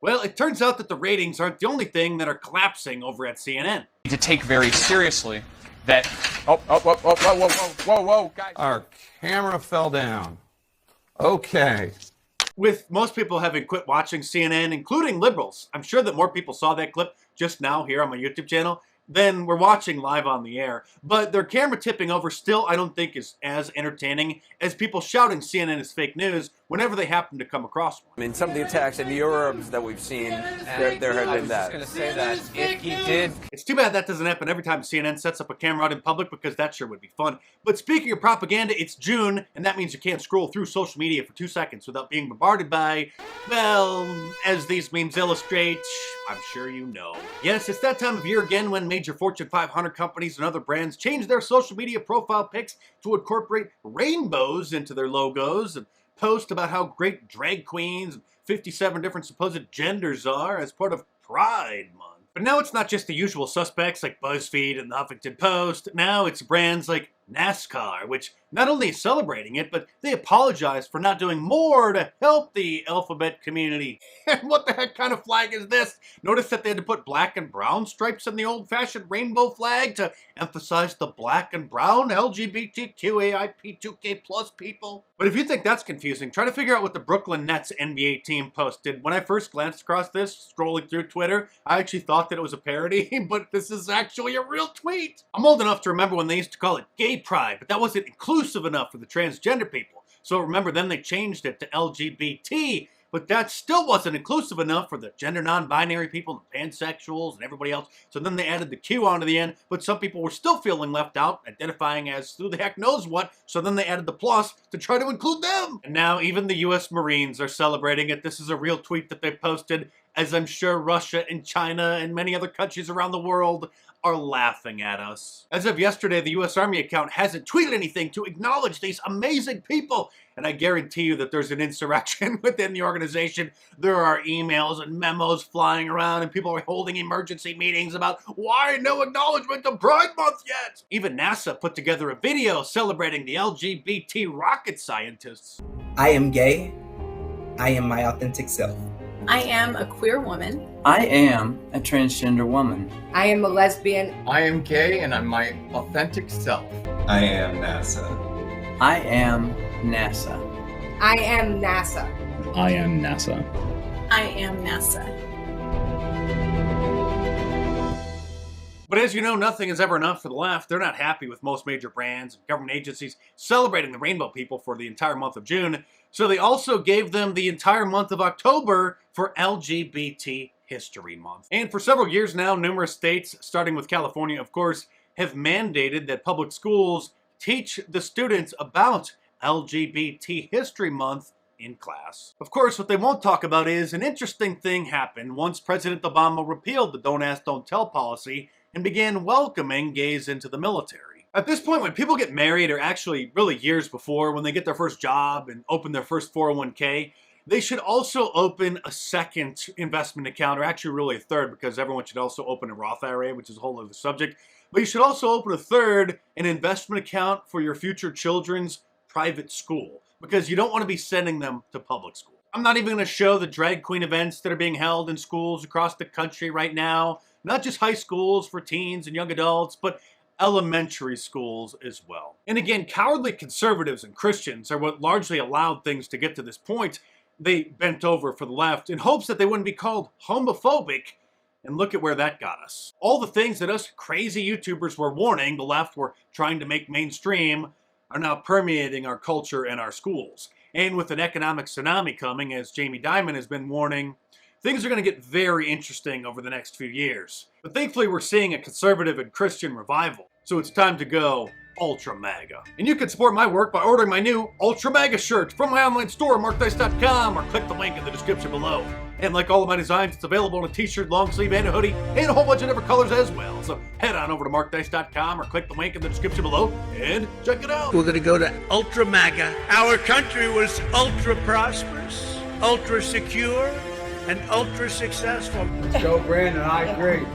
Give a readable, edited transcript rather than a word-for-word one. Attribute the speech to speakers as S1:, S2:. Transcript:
S1: Well, it turns out that the ratings aren't the only thing that are collapsing over at CNN.
S2: To take very seriously that... Whoa, guys.
S3: Our camera fell down. Okay.
S1: With most people having quit watching CNN, including liberals, I'm sure that more people saw that clip just now here on my YouTube channel than we're watching live on the air. But their camera tipping over still, I don't think, is as entertaining as people shouting CNN is fake news whenever they happen to come across one.
S4: I mean, some of the attacks in Europe that we've seen, there have been that.
S2: I was just going to say that if he did...
S1: It's too bad that doesn't happen every time CNN sets up a camera out in public, because that sure would be fun. But speaking of propaganda, it's June, and that means you can't scroll through social media for 2 seconds without being bombarded by, well, as these memes illustrate, I'm sure you know. Yes, it's that time of year again when major Fortune 500 companies and other brands change their social media profile pics to incorporate rainbows into their logos and post about how great drag queens and 57 different supposed genders are as part of Pride Month. But now it's not just the usual suspects like BuzzFeed and the Huffington Post. Now it's brands like NASCAR, which not only is celebrating it, but they apologize for not doing more to help the alphabet community. And what the heck kind of flag is this? Notice that they had to put black and brown stripes in the old-fashioned rainbow flag to emphasize the black and brown LGBTQAIP2K plus people. But if you think that's confusing, try to figure out what the Brooklyn Nets NBA team posted. When I first glanced across this, scrolling through Twitter, I actually thought that it was a parody, but this is actually a real tweet. I'm old enough to remember when they used to call it gay pride, but that wasn't inclusive enough for the transgender people. So remember, then they changed it to LGBT, but that still wasn't inclusive enough for the gender non-binary people, the pansexuals, and everybody else. So then they added the Q onto the end, but some people were still feeling left out, identifying as who the heck knows what, so then they added the plus to try to include them. And now even the US Marines are celebrating it. This is a real tweet that they posted, as I'm sure Russia and China and many other countries around the world are laughing at us. As of yesterday, the US Army account hasn't tweeted anything to acknowledge these amazing people. And I guarantee you that there's an insurrection within the organization. There are emails and memos flying around, and people are holding emergency meetings about why no acknowledgement of Pride Month yet. Even NASA put together a video celebrating the LGBT rocket scientists.
S5: I am gay. I am my authentic self.
S6: I am a queer woman.
S7: I am a transgender woman.
S8: I am a lesbian.
S9: I am gay and I'm my authentic self.
S10: I am NASA.
S7: I am NASA.
S8: I am NASA.
S11: I am NASA.
S6: I am NASA.
S1: But as you know, nothing is ever enough for the left. They're not happy with most major brands and government agencies celebrating the rainbow people for the entire month of June. So they also gave them the entire month of October for LGBT History Month. And for several years now, numerous states, starting with California, of course, have mandated that public schools teach the students about LGBT History Month in class. Of course, what they won't talk about is an interesting thing happened once President Obama repealed the Don't Ask, Don't Tell policy and began welcoming gays into the military. At this point, when people get married, or actually really years before, when they get their first job and open their first 401k, they should also open a second investment account, or actually really a third, because everyone should also open a Roth IRA, which is a whole other subject. But you should also open a third, an investment account for your future children's private school, because you don't want to be sending them to public school. I'm not even going to show the drag queen events that are being held in schools across the country right now, not just high schools for teens and young adults, but elementary schools as well. And again, cowardly conservatives and Christians are what largely allowed things to get to this point. They bent over for the left in hopes that they wouldn't be called homophobic, and look at where that got us. All the things that us crazy YouTubers were warning the left were trying to make mainstream are now permeating our culture and our schools. And with an economic tsunami coming, as Jamie Dimon has been warning, things are going to get very interesting over the next few years. But thankfully, we're seeing a conservative and Christian revival. So it's time to go Ultra MAGA. And you can support my work by ordering my new Ultra MAGA shirt from my online store, markdice.com, or click the link in the description below. And like all of my designs, it's available in a t-shirt, long sleeve, and a hoodie, and a whole bunch of different colors as well. So head on over to markdice.com or click the link in the description below and check it out.
S12: We're going to go to Ultra MAGA. Our country was ultra prosperous, ultra secure, and ultra successful.
S3: Let's go, Brandon. I agree.